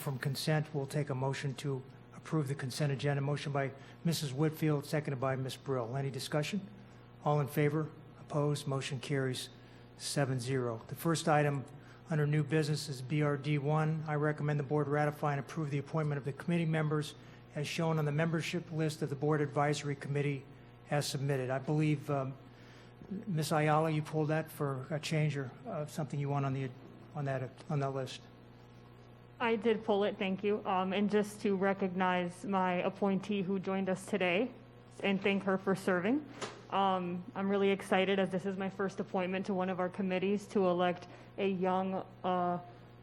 from consent, we'll take a motion to approve the consent agenda. Motion by Mrs. Whitfield, seconded by Ms. Brill. Any discussion? All in favor? Opposed? Motion carries 7-0. The first item under new business is BRD1. I recommend the board ratify and approve the appointment of the committee members as shown on the membership list of the Board Advisory Committee as submitted. I believe, Ms. Ayala, you pulled that for a change or something you want on that list. I did pull it, thank you. And just to recognize my appointee who joined us today and thank her for serving. I'm really excited as this is my first appointment to one of our committees to elect a young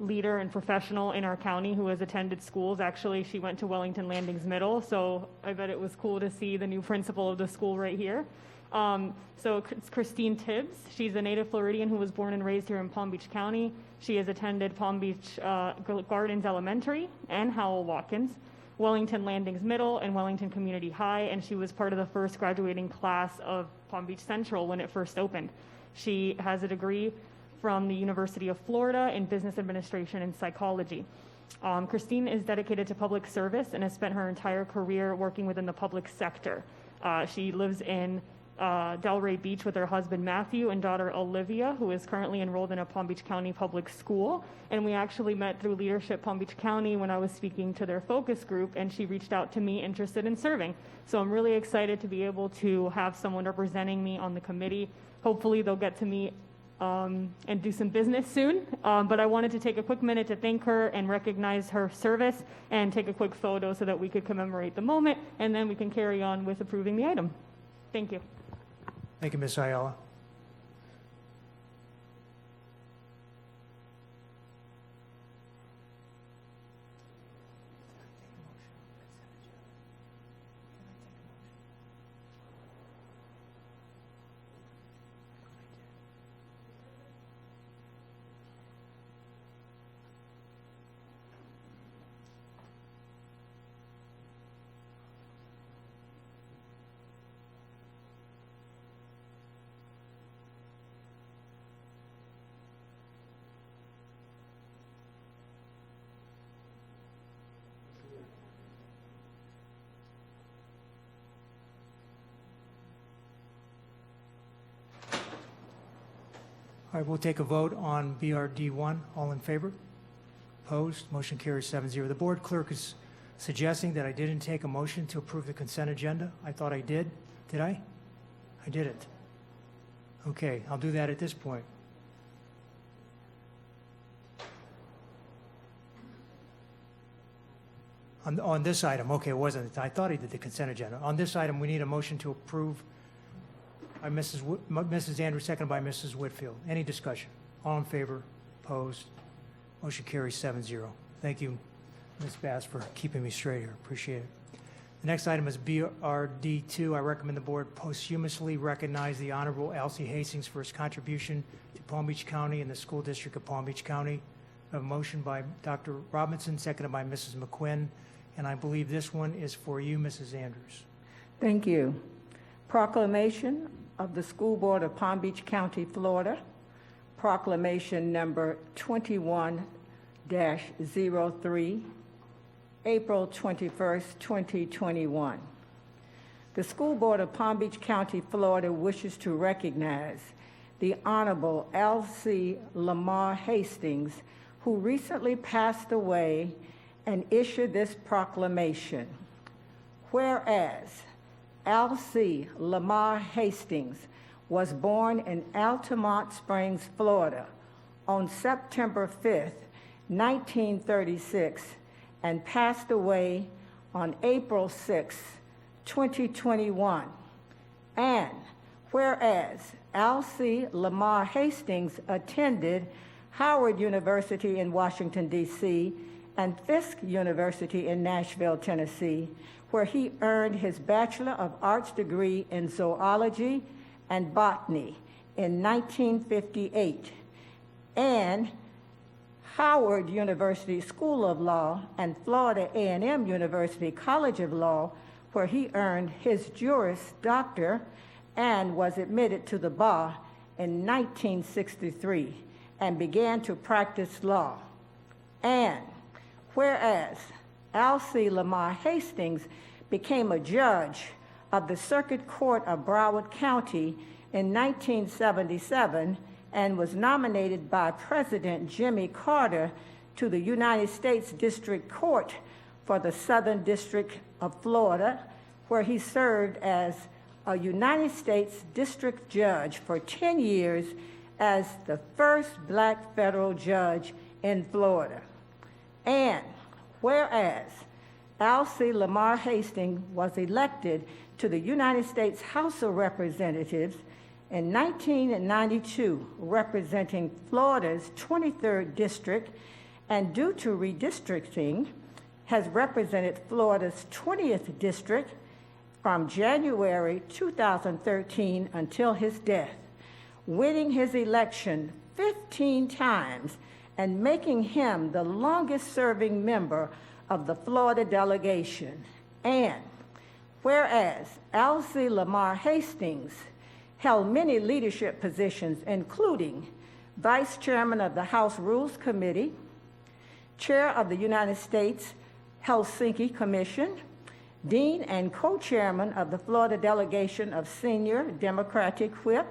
leader and professional in our county who has attended schools. Actually, she went to Wellington Landings Middle, so I bet it was cool to see the new principal of the school right here. So it's Christine Tibbs. She's a native Floridian who was born and raised here in Palm Beach County. She has attended Palm Beach Gardens Elementary and Howell Watkins, Wellington Landings Middle, and Wellington Community High, and she was part of the first graduating class of Palm Beach Central when it first opened. She has a degree from the University of Florida in Business Administration and Psychology. Christine is dedicated to public service and has spent her entire career working within the public sector. She lives in Delray Beach with her husband Matthew and daughter Olivia, who is currently enrolled in a Palm Beach County public school. And we actually met through Leadership Palm Beach County when I was speaking to their focus group, and she reached out to me interested in serving. So I'm really excited to be able to have someone representing me on the committee. Hopefully they'll get to meet and do some business soon. But I wanted to take a quick minute to thank her and recognize her service and take a quick photo so that we could commemorate the moment, and then we can carry on with approving the item. Thank you. Thank you, Ms. Ayala. All right, we'll take a vote on BRD1. All in favor? Opposed? Motion carries 7-0. The board clerk is suggesting that I didn't take a motion to approve the consent agenda. I thought I did. Did I? I didn't. Okay, I'll do that at this point. On this item, okay, it wasn't. I thought I did the consent agenda. On this item, we need a motion to approve by Mrs. Andrews, seconded by Mrs. Whitfield. Any discussion? All in favor? Opposed? Motion carries 7-0. Thank you, Ms. Bass, for keeping me straight here. Appreciate it. The next item is BRD2. I recommend the board posthumously recognize the Honorable Elsie Hastings for his contribution to Palm Beach County and the School District of Palm Beach County. A motion by Dr. Robinson, seconded by Mrs. McQuinn, and I believe this one is for you, Mrs. Andrews. Thank you. Proclamation of the School Board of Palm Beach County, Florida, proclamation number 21-03, April 21st, 2021. The School Board of Palm Beach County, Florida wishes to recognize the Honorable Elsie Lamar Hastings, who recently passed away, and issue this proclamation. Whereas Elsie Lamar Hastings was born in Altamont Springs, Florida on September 5th, 1936, and passed away on April 6, 2021. And whereas Elsie Lamar Hastings attended Howard University in Washington, D.C., and Fisk University in Nashville, Tennessee, where he earned his Bachelor of Arts degree in zoology and botany in 1958, and Howard University School of Law and Florida A&M University College of Law, where he earned his Juris Doctor and was admitted to the bar in 1963 and began to practice law. And Whereas Alcee Lamar Hastings became a judge of the Circuit Court of Broward County in 1977 and was nominated by President Jimmy Carter to the United States District Court for the Southern District of Florida, where he served as a United States District Judge for 10 years as the first black federal judge in Florida. And whereas Alcee Lamar Hastings was elected to the United States House of Representatives in 1992, representing Florida's 23rd district, and due to redistricting, has represented Florida's 20th district from January 2013 until his death, winning his election 15 times and making him the longest-serving member of the Florida delegation. And whereas Alcee Lamar Hastings held many leadership positions, including Vice Chairman of the House Rules Committee, Chair of the United States Helsinki Commission, Dean and Co-Chairman of the Florida Delegation of Senior Democratic Whip,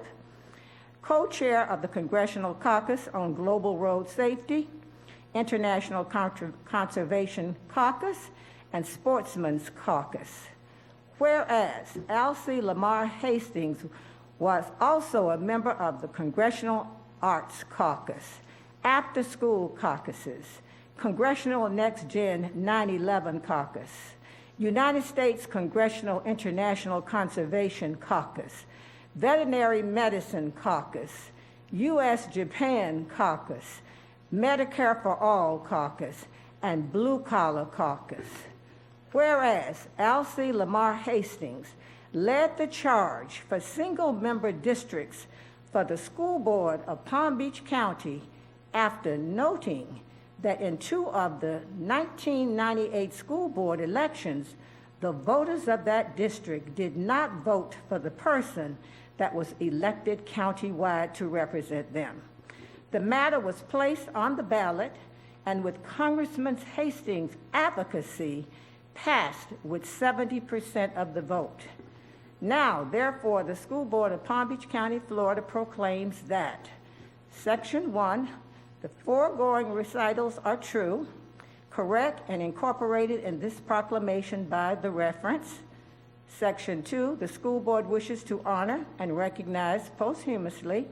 Co-Chair of the Congressional Caucus on Global Road Safety, International Conservation Caucus, and Sportsman's Caucus. Whereas Alcee Lamar Hastings was also a member of the Congressional Arts Caucus, After School Caucuses, Congressional Next Gen 9/11 Caucus, United States Congressional International Conservation Caucus, Veterinary Medicine Caucus, U.S.-Japan Caucus, Medicare for All Caucus, and Blue Collar Caucus. Whereas Alcee Lamar Hastings led the charge for single-member districts for the school board of Palm Beach County after noting that in 2 of the 1998 school board elections, the voters of that district did not vote for the person that was elected countywide to represent them. The matter was placed on the ballot and with Congressman Hastings' advocacy, passed with 70% of the vote. Now, therefore, the School Board of Palm Beach County, Florida proclaims that Section 1, the foregoing recitals are true, correct, and incorporated in this proclamation by the reference. Section 2, the school board wishes to honor and recognize posthumously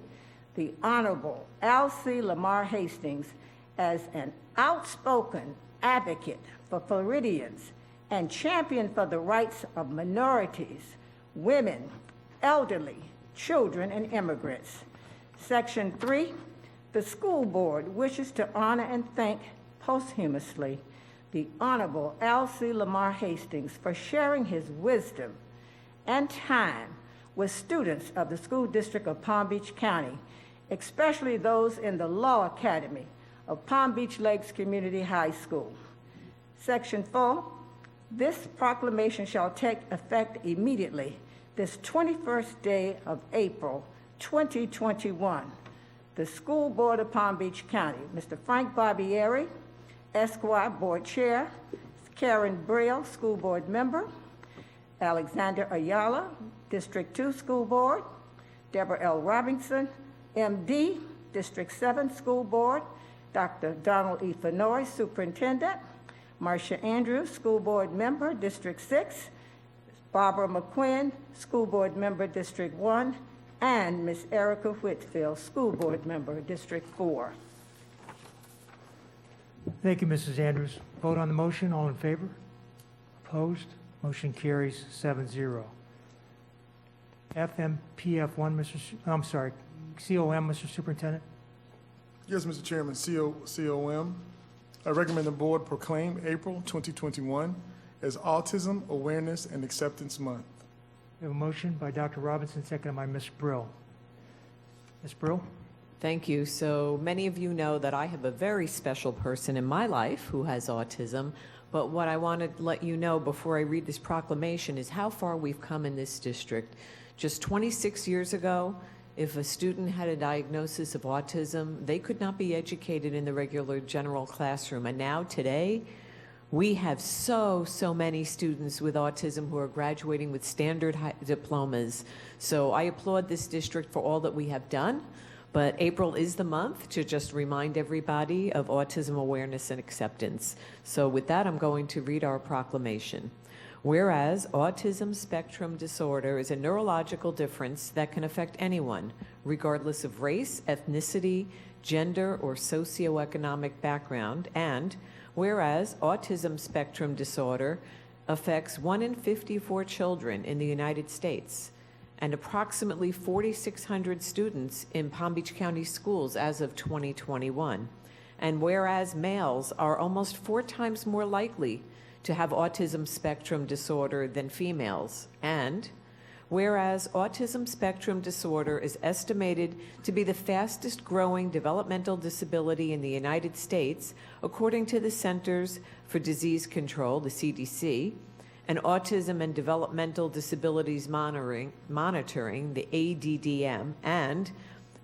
the Honorable Alcee Lamar Hastings as an outspoken advocate for Floridians and champion for the rights of minorities, women, elderly, children, and immigrants. Section 3, the school board wishes to honor and thank posthumously the Honorable Alcee Lamar Hastings for sharing his wisdom and time with students of the School District of Palm Beach County, especially those in the Law Academy of Palm Beach Lakes Community High School. Section 4, this proclamation shall take effect immediately, this 21st day of April, 2021. The School Board of Palm Beach County, Mr. Frank Barbieri, Esquire, Board Chair, Karen Brill, School Board Member, Alexander Ayala, District 2 School Board, Deborah L. Robinson, MD, District 7 School Board, Dr. Donald E. Fenoy, Superintendent, Marcia Andrews, School Board Member, District 6, Barbara McQuinn, School Board Member, District 1, and Ms. Erica Whitfield, School Board Member, District 4. Thank you, Mrs. Andrews. Vote on the motion. All in favor? Opposed? Motion carries 7-0. FMPF1, I'm sorry, COM, Mr. Superintendent. Yes, Mr. Chairman, COM. I recommend the board proclaim April 2021 as Autism Awareness and Acceptance Month. We have a motion by Dr. Robinson, seconded by Ms. Brill. Ms. Brill? Thank you. So many of you know that I have a very special person in my life who has autism, but what I want to let you know before I read this proclamation is how far we've come in this district. Just 26 years ago, if a student had a diagnosis of autism, they could not be educated in the regular general classroom. And now, today, We have so many students with autism who are graduating with standard diplomas. So I applaud this district for all that we have done. But April is the month to just remind everybody of autism awareness and acceptance. So with that, I'm going to read our proclamation. Whereas autism spectrum disorder is a neurological difference that can affect anyone, regardless of race, ethnicity, gender, or socioeconomic background, and whereas autism spectrum disorder affects 1 in 54 children in the United States and approximately 4,600 students in Palm Beach County schools as of 2021. And whereas males are almost 4 times more likely to have autism spectrum disorder than females, and whereas autism spectrum disorder is estimated to be the fastest growing developmental disability in the United States, according to the Centers for Disease Control, the CDC, and Autism and Developmental Disabilities Monitoring, the ADDM, and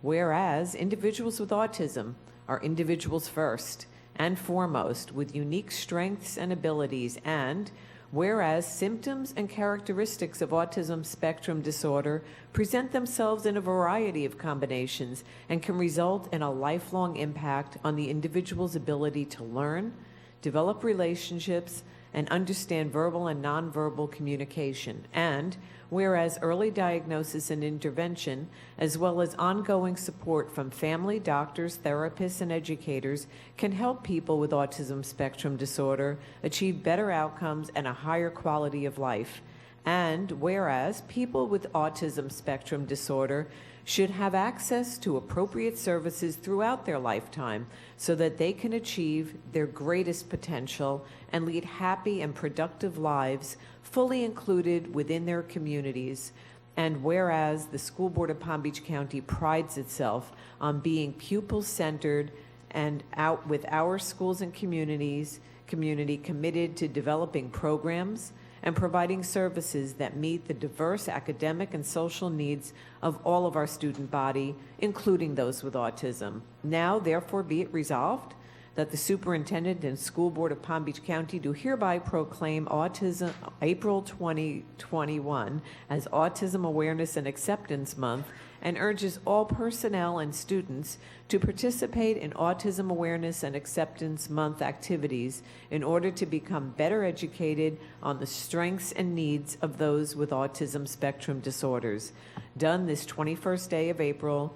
whereas individuals with autism are individuals first and foremost with unique strengths and abilities, and whereas symptoms and characteristics of autism spectrum disorder present themselves in a variety of combinations and can result in a lifelong impact on the individual's ability to learn, develop relationships, and understand verbal and nonverbal communication. And whereas early diagnosis and intervention, as well as ongoing support from family, doctors, therapists, and educators, can help people with autism spectrum disorder achieve better outcomes and a higher quality of life. And whereas people with autism spectrum disorder should have access to appropriate services throughout their lifetime so that they can achieve their greatest potential and lead happy and productive lives, fully included within their communities. And whereas the School Board of Palm Beach County prides itself on being pupil-centered and out with our schools and community committed to developing programs and providing services that meet the diverse academic and social needs of all of our student body, including those with autism. Now, therefore, be it resolved that the Superintendent and School Board of Palm Beach County do hereby proclaim Autism April 2021 as Autism Awareness and Acceptance Month, and urges all personnel and students to participate in Autism Awareness and Acceptance Month activities in order to become better educated on the strengths and needs of those with autism spectrum disorders. Done this 21st day of April,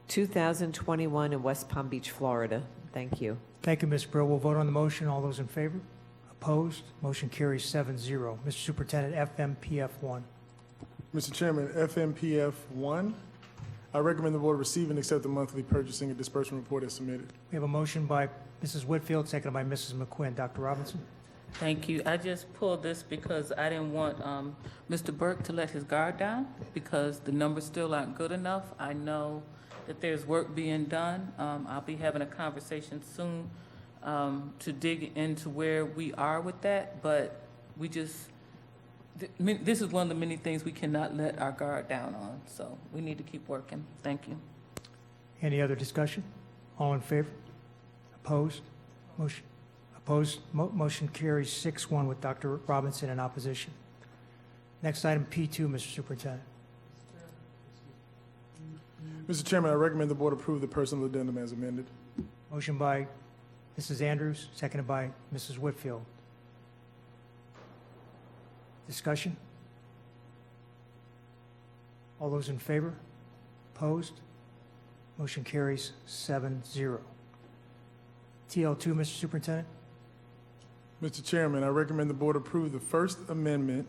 2021 in West Palm Beach, Florida. Thank you. Thank you, Ms. Brill. We'll vote on the motion. All those in favor? Opposed? Motion carries 7-0. Mr. Superintendent, FMPF 1. Mr. Chairman, FMPF 1, I recommend the board receive and accept the monthly purchasing and disbursement report as submitted. We have a motion by Mrs. Whitfield, seconded by Mrs. McQuinn. Dr. Robinson? Thank you. I just pulled this because I didn't want Mr. Burke to let his guard down because the numbers still aren't good enough. I know that there's work being done. I'll be having a conversation soon to dig into where we are with that, but we just, this is one of the many things we cannot let our guard down on, so we need to keep working. Thank you. Any other discussion? All in favor? Opposed? Motion carries 6-1 with Dr. Robinson in opposition. Next item, P2, Mr. Superintendent. Mr. Chairman, I recommend the board approve the personal addendum as amended. Motion by Mrs. Andrews, seconded by Mrs. Whitfield. Discussion? All those in favor? Opposed? Motion carries 7-0. TL2, Mr. Superintendent. Mr. Chairman, I recommend the board approve the first amendment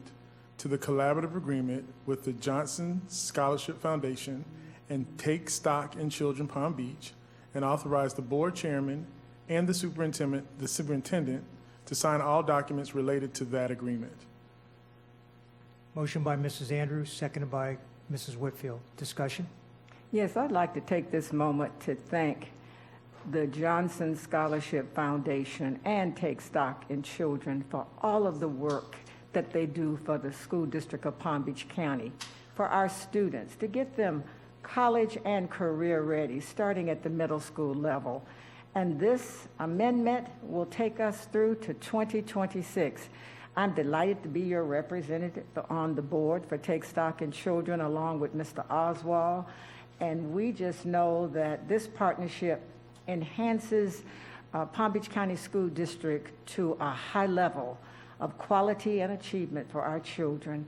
to the collaborative agreement with the Johnson Scholarship Foundation and Take Stock in Children Palm Beach, and authorize the board chairman and the superintendent to sign all documents related to that agreement. Motion by Mrs. Andrews, seconded by Mrs. Whitfield. Discussion? Yes, I'd like to take this moment to thank the Johnson Scholarship Foundation and Take Stock in Children for all of the work that they do for the School District of Palm Beach County, for our students, to get them college and career ready, starting at the middle school level. And this amendment will take us through to 2026. I'm delighted to be your representative on the board for Take Stock in Children, along with Mr. Oswald. And we just know that this partnership enhances Palm Beach County School District to a high level of quality and achievement for our children.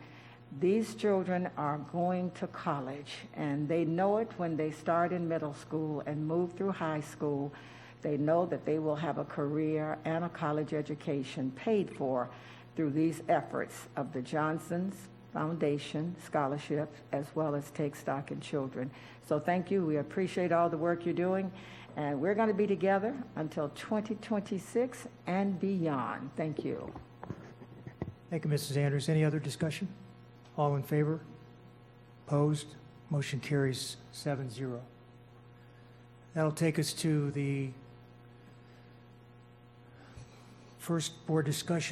These children are going to college, and they know it when they start in middle school and move through high school. They know that they will have a career and a college education paid for through these efforts of the Johnson's Foundation Scholarship, as well as Take Stock in Children. So thank you. We appreciate all the work you're doing, and we're going to be together until 2026 and beyond. Thank you. Thank you, Mrs. Andrews. Any other discussion? All in favor? Opposed? Motion carries 7-0. That'll take us to the first board discussion.